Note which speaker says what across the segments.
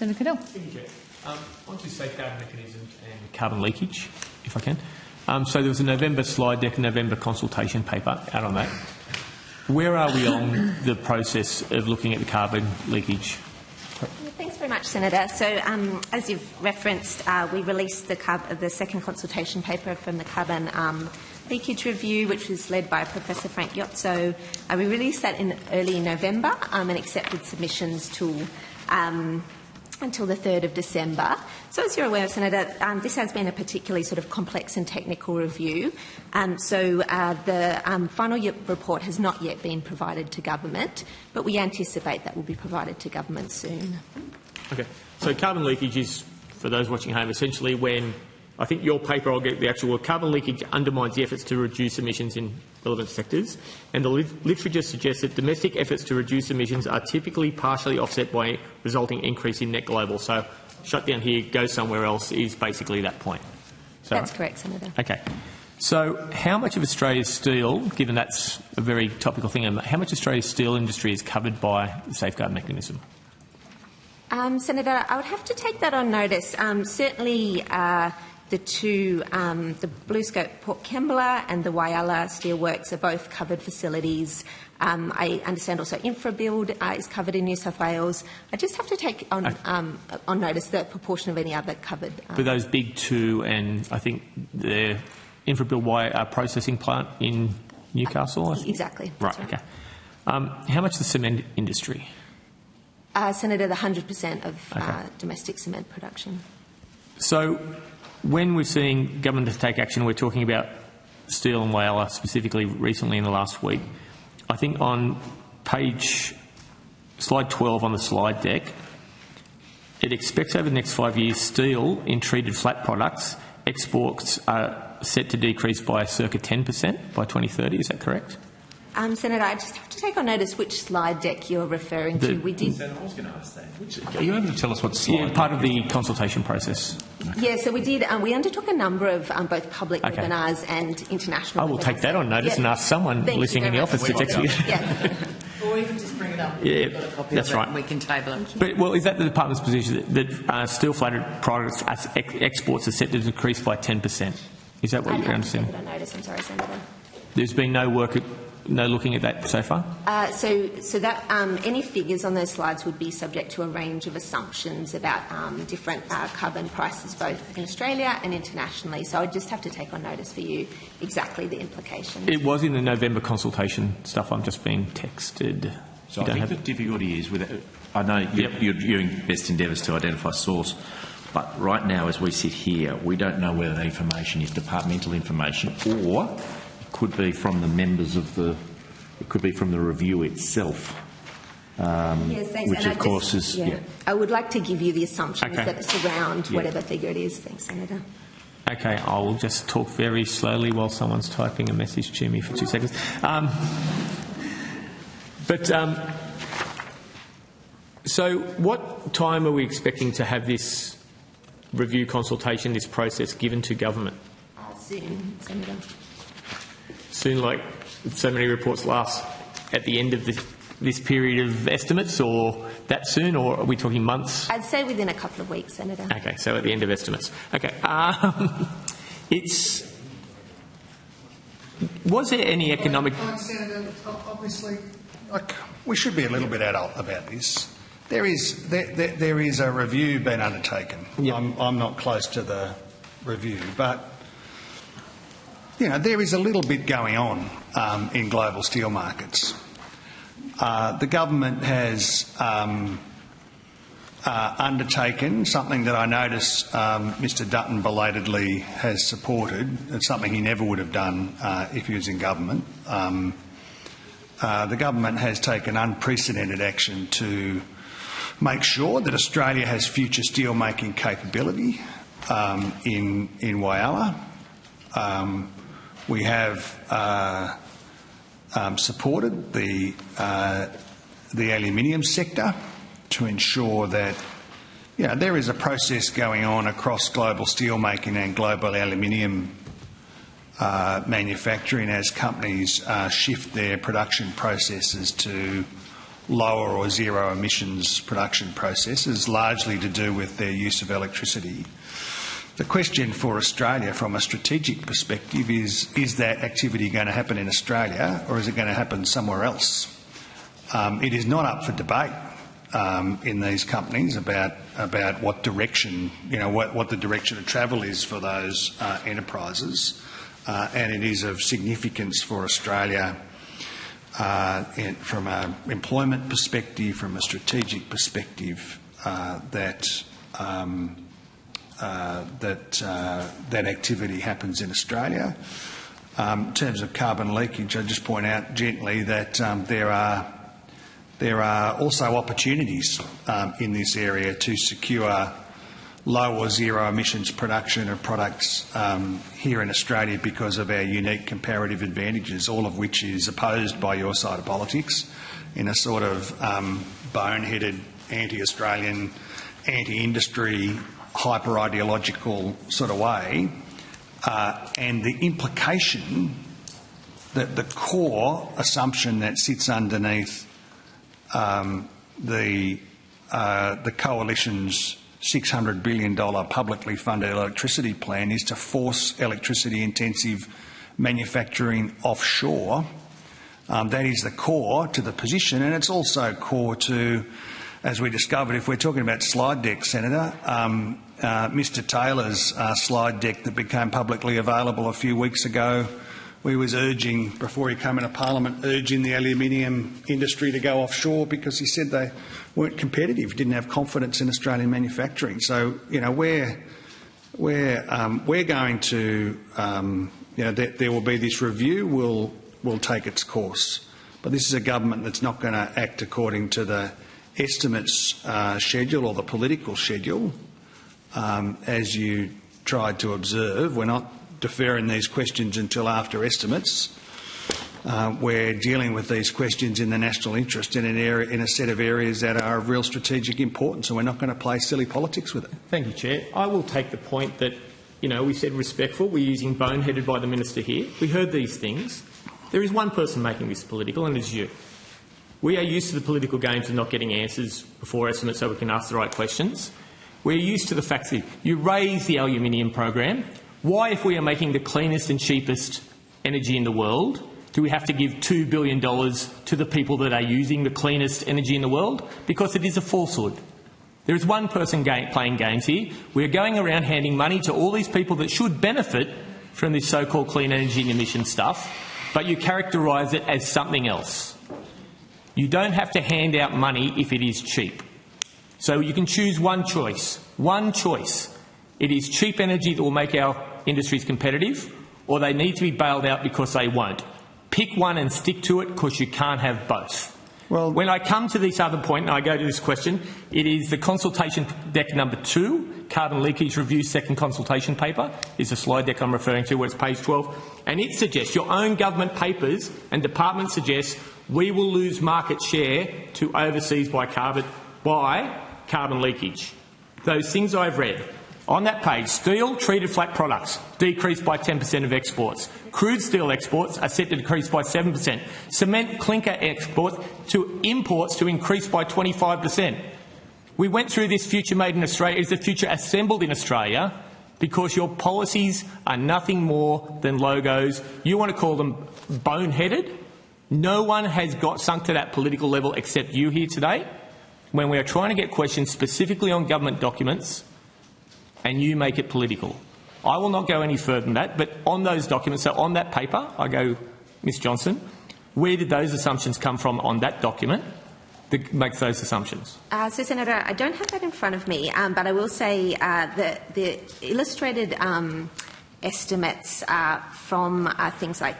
Speaker 1: Senator Cadell.
Speaker 2: Thank you, Chair. On to safeguard mechanisms and carbon leakage, if I can. So there was a November slide deck and November consultation paper out on that. Where are we on the process of looking at the carbon leakage?
Speaker 3: Thanks very much, Senator. So, as you've referenced, we released the second consultation paper from the carbon leakage review, which was led by Professor Frank Yotso. We released that in early November and accepted submissions until the 3rd of December. So as you're aware, Senator, this has been a particularly sort of complex and technical review. The final report has not yet been provided to government, but we anticipate that will be provided to government soon.
Speaker 2: Okay. So carbon leakage is, for those watching home, essentially when, I think your paper, I'll get the actual word, carbon leakage undermines the efforts to reduce emissions in relevant sectors, and the literature suggests that domestic efforts to reduce emissions are typically partially offset by resulting increase in net global. So shut down here, go somewhere else is basically that point. So,
Speaker 3: that's correct, Senator.
Speaker 2: Okay. So how much of Australia's steel, given that's a very topical thing, how much Australia's steel industry is covered by the safeguard mechanism?
Speaker 3: Senator, I would have to take that on notice. Certainly the two, the BlueScope Port Kembla and the Whyalla Steelworks are both covered facilities. I understand also InfraBuild is covered in New South Wales. I just have to take on notice the proportion of any other covered.
Speaker 2: For those big two, and I think the InfraBuild processing plant in Newcastle?
Speaker 3: Exactly.
Speaker 2: Right, okay. How much the cement industry?
Speaker 3: Senator, the 100% of domestic cement production.
Speaker 2: So when we're seeing government to take action, we're talking about steel and Whyalla specifically recently in the last week. I think on slide 12 on the slide deck, it expects over the next 5 years steel in treated flat products exports are set to decrease by circa 10% by 2030. Is that correct?
Speaker 3: Senator, I just have to take on notice which slide deck you're referring to. We did.
Speaker 4: Senator, I was going to ask that. Are you able to tell us what slide?
Speaker 2: Yeah, part of the consultation process.
Speaker 3: Yeah, so we did. We undertook a number of both public webinars and international.
Speaker 2: I will take that on notice and ask someone listening in the office to text me.
Speaker 3: Yeah.
Speaker 5: Or even just bring it up.
Speaker 2: Yeah, that's right.
Speaker 5: And we can table it.
Speaker 2: But, well, is that the department's position that steel flatted products exports are set to decrease by 10%? Is that what you're understanding?
Speaker 3: I don't notice. I'm sorry, Senator.
Speaker 2: There's been no looking at that so far?
Speaker 3: So that any figures on those slides would be subject to a range of assumptions about different carbon prices both in Australia and internationally. So I just have to take on notice for you exactly the implications.
Speaker 2: It was in the November consultation stuff. I'm just being texted.
Speaker 4: So I think the difficulty is I know you're doing best endeavours to identify source, but right now as we sit here, we don't know whether the information is departmental information or could be from the members of it could be from the review itself,
Speaker 3: yes, thanks.
Speaker 4: which of course is... Yeah.
Speaker 3: I would like to give you the assumptions that surround whatever figure it is. Thanks, Senator.
Speaker 2: Okay, I'll just talk very slowly while someone's typing a message to me for 2 seconds. So what time are we expecting to have this review consultation, this process given to government?
Speaker 3: Soon, Senator.
Speaker 2: Soon, like so many reports last at the end of this period of estimates, or that soon, or are we talking months?
Speaker 3: I'd say within a couple of weeks, Senator.
Speaker 2: Okay, so at the end of estimates. Okay. Was there any economic...
Speaker 6: Senator, obviously, we should be a little bit adult about this. There is a review being undertaken. Yep. I'm not close to the review, but there is a little bit going on in global steel markets. The government has undertaken something that I notice Mr Dutton belatedly has supported. It's something he never would have done if he was in government. The government has taken unprecedented action to make sure that Australia has future steel-making capability in Whyalla. We have supported the aluminium sector to ensure that there is a process going on across global steelmaking and global aluminium manufacturing as companies shift their production processes to lower or zero emissions production processes, largely to do with their use of electricity. The question for Australia from a strategic perspective is that activity going to happen in Australia or is it going to happen somewhere else? It is not up for debate in these companies about what direction, what the direction of travel is for those enterprises, and it is of significance for Australia from an employment perspective, from a strategic perspective, that activity happens in Australia. In terms of carbon leakage, I just point out gently that there are also opportunities in this area to secure low or zero emissions production of products here in Australia because of our unique comparative advantages, all of which is opposed by your side of politics in a sort of boneheaded, anti-Australian, anti-industry, hyper-ideological sort of way. And the implication that the core assumption that sits underneath the Coalition's $600 billion publicly funded electricity plan is to force electricity-intensive manufacturing offshore. That is the core to the position, and it's also core to, as we discovered, if we're talking about slide deck, Senator, Mr Taylor's slide deck that became publicly available a few weeks ago, we was urging, before he came into Parliament, urging the aluminium industry to go offshore because he said they weren't competitive, didn't have confidence in Australian manufacturing. So, we're going to, there will be this review, will take its course. But this is a government that's not going to act according to the estimates schedule or the political schedule. As you tried to observe, we're not deferring these questions until after estimates. We're dealing with these questions in the national interest in a set of areas that are of real strategic importance, and we're not going to play silly politics with it.
Speaker 2: Thank you, Chair. I will take the point that, we said respectful. We're using boneheaded by the minister here. We heard these things. There is one person making this political, and it's you. We are used to the political games of not getting answers before estimates so we can ask the right questions. We're used to the fact that you raise the aluminium program. Why, if we are making the cleanest and cheapest energy in the world, do we have to give $2 billion to the people that are using the cleanest energy in the world? Because it is a falsehood. There is one person playing games here. We are going around handing money to all these people that should benefit from this so-called clean energy and emission stuff, but you characterise it as something else. You don't have to hand out money if it is cheap. So you can choose one choice. One choice. It is cheap energy that will make our industries competitive, or they need to be bailed out because they won't. Pick one and stick to it, because you can't have both. Well, when I come to this other point, and I go to this question, it is the consultation deck number 2, carbon leakage review, second consultation paper, is the slide deck I'm referring to, where it's page 12, and it suggests, your own government papers and departments suggest, we will lose market share to overseas by carbon leakage. Those things I've read. On that page, steel, treated flat products decreased by 10% of exports. Crude steel exports are set to decrease by 7%. Cement clinker exports to imports to increase by 25%. We went through this future made in Australia. Is the future assembled in Australia? Because your policies are nothing more than logos. You want to call them boneheaded? No one has got sunk to that political level except you here today, when we are trying to get questions specifically on government documents, and you make it political. I will not go any further than that, but on those documents, so on that paper, I go, Ms Johnson, where did those assumptions come from on that document that makes those assumptions?
Speaker 3: So, Senator, I don't have that in front of me, but I will say that the illustrated estimates from things like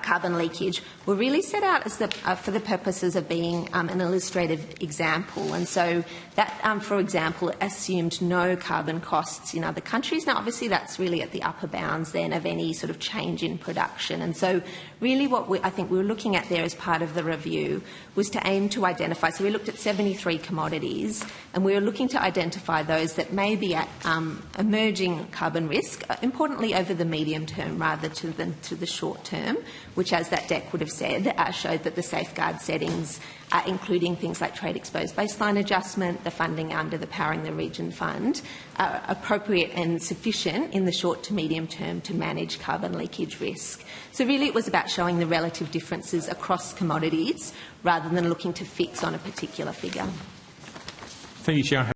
Speaker 3: carbon leakage were really set out as for the purposes of being an illustrative example. And so that, for example, assumed no carbon costs in other countries. Now, obviously, that's really at the upper bounds then of any sort of change in production. And so really what I think we were looking at there as part of the review was to aim to identify. So we looked at 73 commodities, and we were looking to identify those that may be at emerging carbon risk, importantly over the medium term rather than to the short term, which, as that deck would have said, showed that the safeguard settings, including things like trade exposed baseline adjustment, the funding under the Powering the Region Fund, are appropriate and sufficient in the short to medium term to manage carbon leakage risk. So really it was about showing the relative differences across commodities rather than looking to fix on a particular figure.
Speaker 2: Thank you, Sharon.